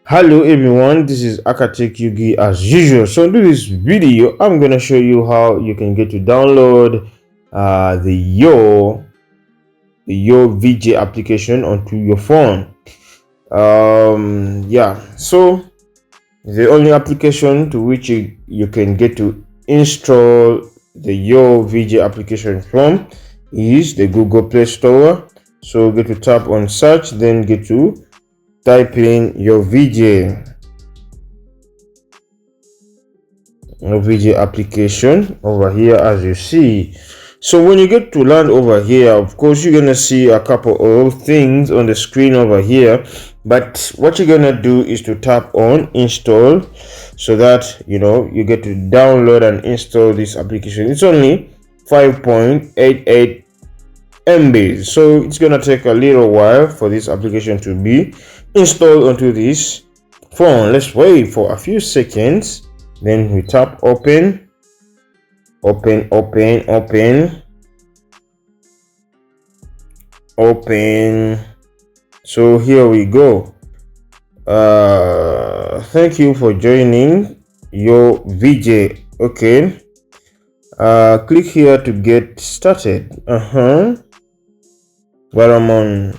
Hello everyone, this is Akatek Yugi as usual. So in this video, I'm gonna show you how you can get to download the Yo VJ application onto your phone. So the only application to which you can get to install the Yo VJ application from is the Google Play Store. So get to tap on search, then get to type in Yo VJ application over here, as you see. So when you get to land over here, of course you're gonna see a couple of things on the screen over here, but what you're gonna do is to tap on install so that you get to download and install this application. It's only 5.88 MB, so it's gonna take a little while for this application to be installed onto this phone. Let's wait for a few seconds, then we tap open. So here we go. Thank you for joining Yo VJ. Okay, click here to get started. But I'm on